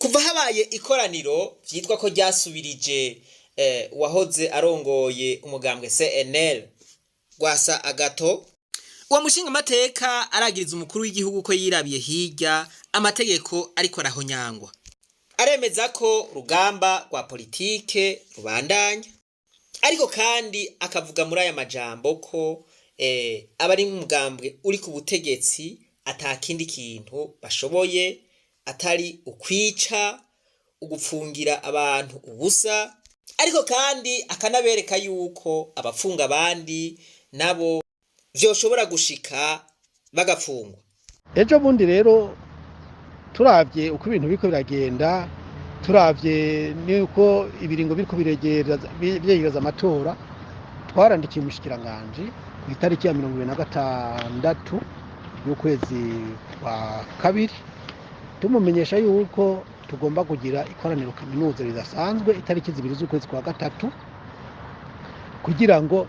kuva habaye ikoraniro vyitwa ko ryasubirije wahoze arongoye umugambwe CNL Rwasa Agathon, uwo mushinga amateka aragiriza umukuru w'igihugu ko yirabiye hirya amategeko ariko arahonyangwa, aremeza ko rugamba rwa politike rubandanya, ariko kandi akavuga muri aya majambo ko abari mu mugambwe uri ku butegetsi atakindi kintu bashoboye atari ukwica, ugupfungira abantu ubusa, ariko kandi akanabereka yuko abafunga abandi nabo vyoshobora gushika bagafungwa. Ejo bundi rero turavye uko ibintu biriko biragenda, turavye nuko ibiringo biriko biregereza amatora, twarandikiye umushikiranganje ku itariki ya 26 y'ukwezi kwa kabiri tumumenyesha yuko tugomba kugira ikoraniro kaminuza ridasanzwe itariki 2 z'ukwezi kwa gatatu kugira ngo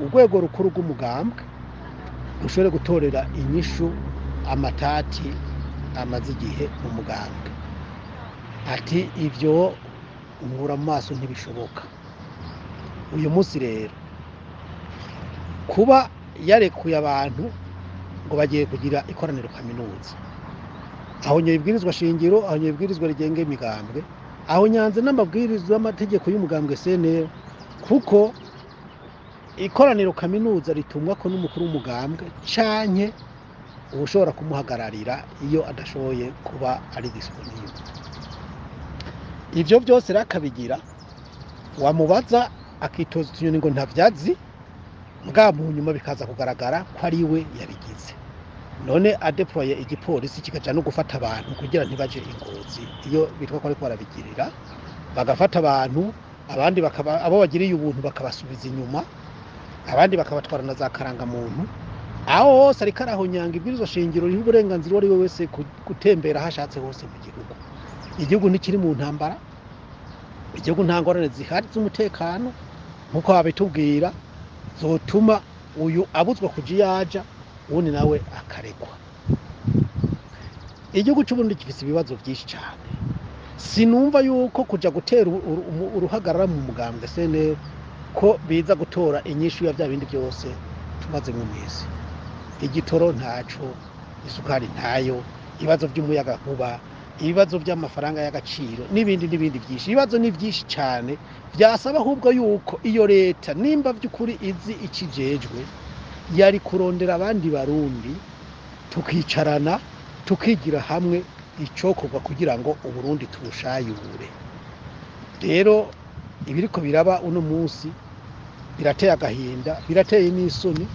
urwego rukuru rw'umugambwe rushobore gutorera inyishu amatati amaze igihe mu mugambwe. Ati ivyo nkura mu maso ntibishoboka. Uyu munsi rero kuba yarekuye abantu ngo bagiye kugira ikoraniro kaminuza, aho nyibwirizwa shingiro, aho nyibwirizwa rigenge imigambwe, aho nyanze n'amabwirizwa y'amategeko y'umugambwe CNL, kuko ikoraniro kaminuza ritumwa ko n'umukuru w'umugambwe canke ushobora kumuhagararira iyo adashoboye kuba ari disponible. Ivyo byose rakabigira, wamubaza akitoza utunyoni ngo ntavyazi, mbwa mu nyuma bikaza kugaragara ko ari we yabigize. None adeploye igipolisi kikaja no gufata abantu kugira ntibaje ingozi iyo bitwa ko ariko barabigirira, bagafata abantu, abandi bakaba abo bagiriye ubuntu bakabasubiza inyuma, abandi bakabatwara na za karanga muntu. Aho hose ariko arahonyanga ibwirizwa shingiro riho uburenganzira ari we wese gutembera hashatse hose mu gihugu. Igihugu ntikiri mu ntambara, igihugu nta ngorane zihari z'umutekano nkuko babitubwira zotuma uyu abuzwa kuja yaja ubundi nawe akarekwa. Igihugu cy'Uburundi gifise ibibazo byinshi cyane. Sinumva yuko kuja gutera uruhagarara mu mugambwe CNL ko biza gutora inyishu ya bya bindi byose tumaze mu misi. Igitoro ntaco, isukari ntayo, ibibazo by'umuyaga nkuba, ibibazo by'amafaranga y'agaciro n'ibindi byinshi. Ibibazo ni byinshi cyane byasaba ahubwo yuko iyo leta nimba by'ukuri izi ikijejwe yari kurondera abandi barundi tukicarana tukigira hamwe icokorwa kugira ngo Uburundi tubushayure. Rero ibiriko biraba uno munsi birateye agahinda, birateye n'isoni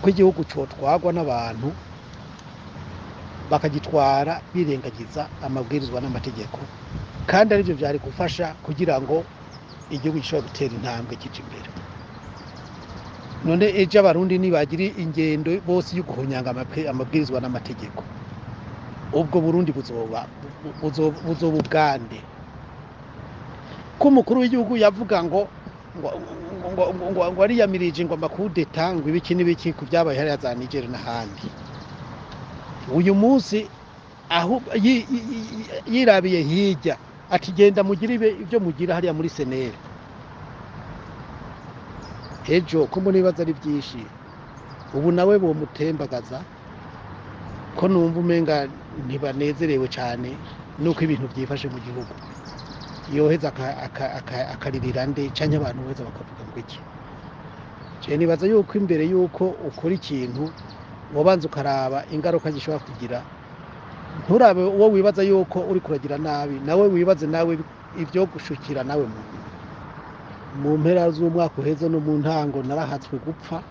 ko igihugu cotwagwa n'abantu bakagitwara birengagiza amabwirizwa n'amategeko, kandi arivyo vyari gufasha kugira ngo igihugu gishobore gutera intambwe kije imbere. None ejo abarundi nibagiri ingendo bose yo guhonyanga amabwirizwa n'amategeko, ubwo Burundi buzoba ubwande. Ko umukuru w'igihugu yavuga ngo ariyamirije ngo amakudeta ngo ibiki n'ibiki ku byabaye hariya za Niger n'ahandi. Uyu munsi aho yirabiye hirya ati genda mugire ibyo mugira hariya muri CNL. Ejo ko muri bibaza ari byinshi, ubu nawe bo mutembagaza ko numva umenga ntibanezerewe cyane nuko ibintu byifashe mu gihugu. Yoheza akaririra nde canke abantu beza bakavuga ngo iki. Je nibaza yuko imbere yuko ukora ikintu wobanza ukaraba ingaruka gishobora kugira, nturabe uwo wibaza yuko uri kuragira nabi nawe wibaze nawe ivyo gushukira nawe mu mpera z'umwaka uheze no mu ntango narahatswe gupfa.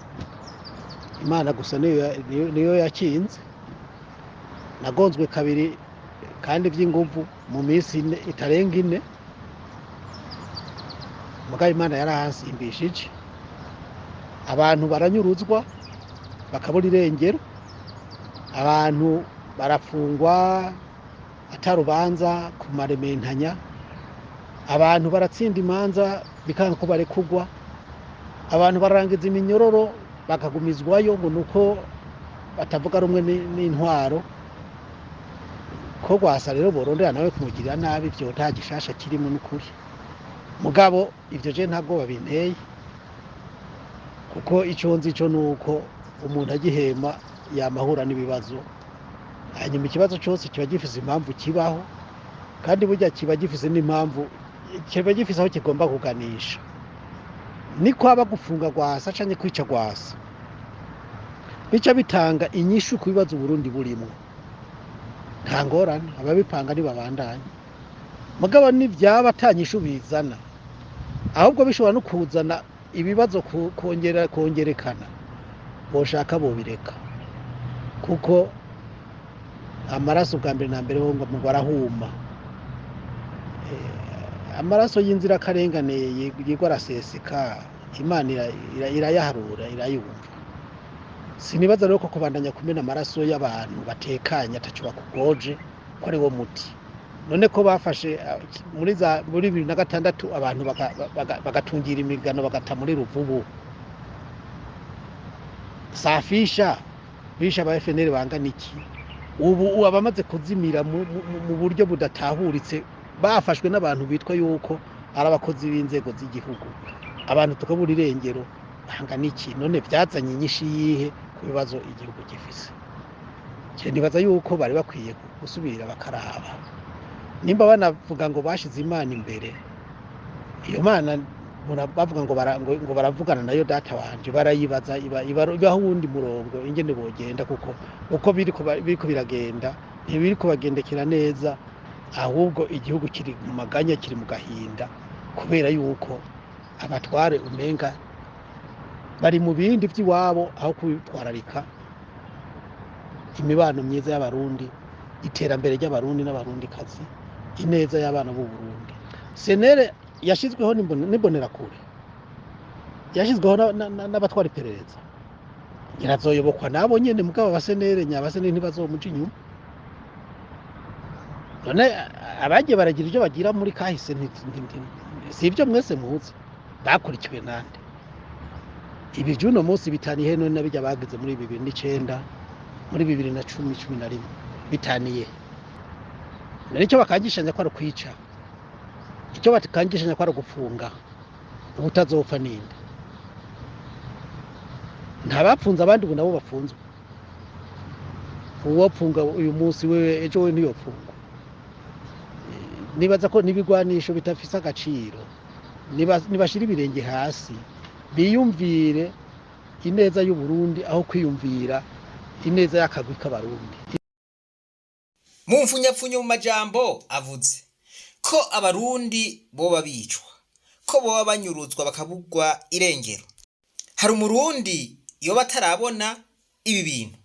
Imana gusa niyo yakinze, nagonzwe kabiri kandi by'inguvu mu minsi itarenga 4, mugabe Imana yarahansimbishije. Abantu baranyuruzwa bakabura irengero, abantu barafungwa atarubanza ku marementanya, abantu baratsinda imanza bikanga ko barekugwa, abantu barangiza iminyororo bakagumizwayo ngo nuko batavuga rumwe n'intwaro. ko Rwasa rero borondera nawe kumugirira nabi byo nta gishasha kirimo n'ukuri mugabo ivyo je ntabwo babinteye kuko ico nzi ico nuko umuntu agihema yamahura n'ibibazo hanyuma ikibazo cyose kiba gifise impamvu kibaho kandi burya kiba gifise n'impamvu kiba gifise aho kigomba kuganisha niko aba gufunga Rwasa canke kwica Rwasa bica bitanga inyishu ku bibazo Burundi burimo nta ngorane ababipanga ntibabandanye mugabo n'ivyaba atanyishu bizana ahubwo bishobora no kuzana ibibazo kongerekana boshaka bobireka kuko amaraso bwa mbere na mbere ho ngo arahuma amaraso y'inzira karengane yigwa araseseka Imana irayaharura irayumva sinibaza rero ko kubandanya kumena amaraso y'abantu batekanye atacu bakugoje ko ari wo muti none ko bafashe muri 2006 abantu bagatungira imigano bagata muri Ruvubu safisha bisha ba FNL bangana iki ubu abamaze kuzimira mu buryo budatahuritse bafashwe n'abantu bitwa yuko ari abakozi b'inzego z'igihugu abantu tukabura irengero bangana iki none byazanye inyinshi yihe ku bibazo igihugu gifise cyo nibaza yuko bari bakwiye gusubira bakaraba nimba banavuga ngo bashize Imana imbere iyo Mana bavuga ngo baravugana nayo data wanje barayibaza ibaho wundi murongo ingene bogenda kuko uko biriko biragenda ntibiriko bagendekera neza ahubwo igihugu kiri mu maganya kiri mu gahinda kubera yuko abatware umenga bari mu bindi by'iwabo aho kwitwararika imibano myiza y'abarundi iterambere ry'abarundi n'abarundi kazi ineza y'abana b'u Burundi senere yashizweho n'imbonera kure yashizweho n'abatwara iperereza irazoyobokwa nabo nyene mugabo abasenere nyabasenere ntibazomuca inyuma none abagiye baragira ibyo bagira muri kahise si ibyo mwese muzi bakurikiwe nande ibi juno munsi bitaniye none nabijya bagize muri 2009 muri 2010 bitaniye nicyo bakangishanya ko ari kwica icyo bakangishanya ko ari gufunga ubutazopfa ninde ntabapfunza abandi ubu nabo bafunzwe uwapfunga uyu munsi wewe ejo we niyopfunga nibaza ko nibigwanisho bitafisa agaciro nibashira ibirenge hasi biyumvire ineza y'u Burundi aho kwiyumvira ineza y'akagwi k'abarundi mu mfunyapfunyo mu majambo avuze ko abarundi boba bicwa ko boba banyuruzwa bakabugwa irengero hari umurundi iyo batarabona ibi bintu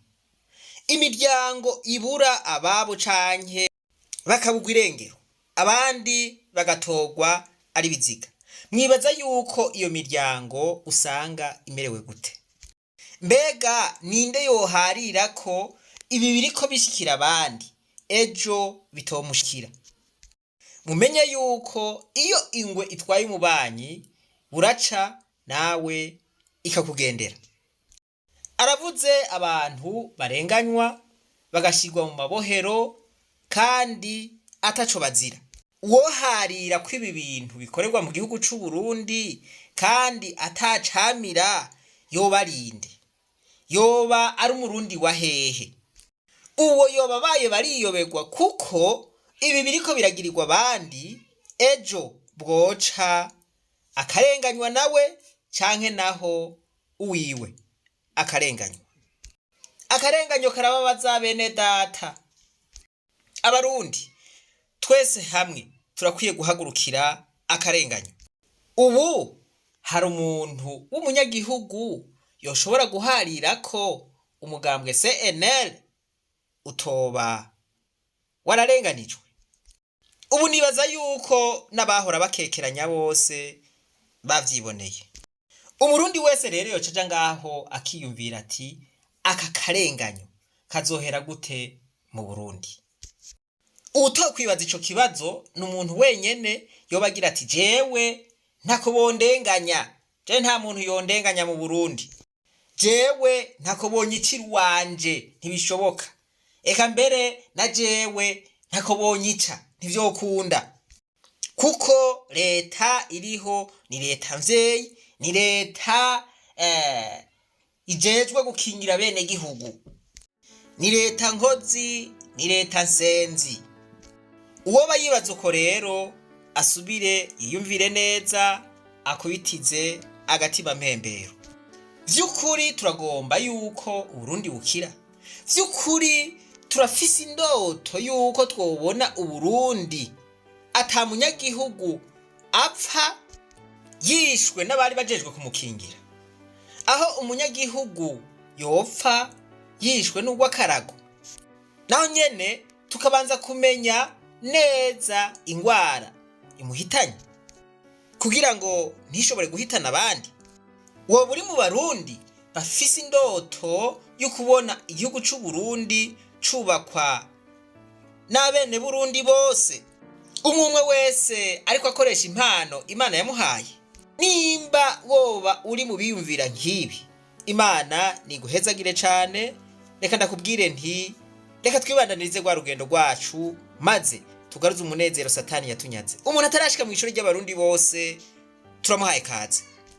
imiryango ibura ababo canke bakabugwa irengero abandi bagatogwa ari biziga mwibaza yuko iyo miryango usanga imerewe gute mbega ninde yoharira ko ibi biriko bishikira abandi ejo bitomushikira mumenye yuko iyo ingwe itwaye umubanyi buraca nawe ikakugendera aravuze abantu barenganywa bagashirwa mu mabohero kandi ataco bazira woharira ko ibi bintu bikorerwa mu gihugu c'u Burundi kandi atacamira yobarinde yoba ari umurundi wa hehe uwo yoba baye bariyoberwa kuko ibi biriko biragirirwa abandi ejo bwoca akarenganywa nawe canke naho uwiwe akarenganywa akarenganyo karababaza bene data abarundi twese hamwe turakwiye guhagurukira akarenganyo ubu hari umuntu w'umunyagihugu yoshobora guharira ko umugambwe CNL utoba wararenganijwe ubu nibaza yuko n'abahora bakekeranya bose bavyiboneye umurundi wese rero yocaja ngaho akiyumvira ati aka karenganyo kazohera gute mu Burundi utokwibaza ico kibazo n'umuntu wenyene yobagira ati jewe ntako bondenganya je nta muntu yondenganya mu Burundi jewe ntako bonyicira wanje ntibishoboka eka mbere na jewe ntako bonyica ntivyokunda, kuko leta iriho ni leta mvyeyi, ni leta ijejwe gukingira bene gihugu, ni leta nkozi, ni leta nsenzi. Uwo bayibaza uko rero asubire yiyumvire neza, akubitize agatima mpembero. Vy'ukuri turagomba yuko Uburundi bukira, vy'ukuri turafise indoto yuko twobona Uburundi ata munyagihugu apfa yishwe n'abari bajejwe kumukingira, aho umunyagihugu yopfa yishwe n'ugwakarago. Naho nyene tukabanza kumenya neza ingwara imuhitanye kugira ngo ntishobore guhitana abandi. Woba uri mu Barundi bafise indoto yo kubona igihugu c'u Burundi cubakwa n'abene Burundi bose, umwe wese ariko akoresha impano Imana yamuhaye. Nimba woba uri mu biyumvira nk'ibi, Imana niguhezagire cane. Reka ndakubwire nti reka twibandanirize rwa rugendo rwacu, maze tugaruze umunezero Satani yatunyaze. Umuntu atarashika mu ishuri ry'Abarundi bose turamuhaye kaze.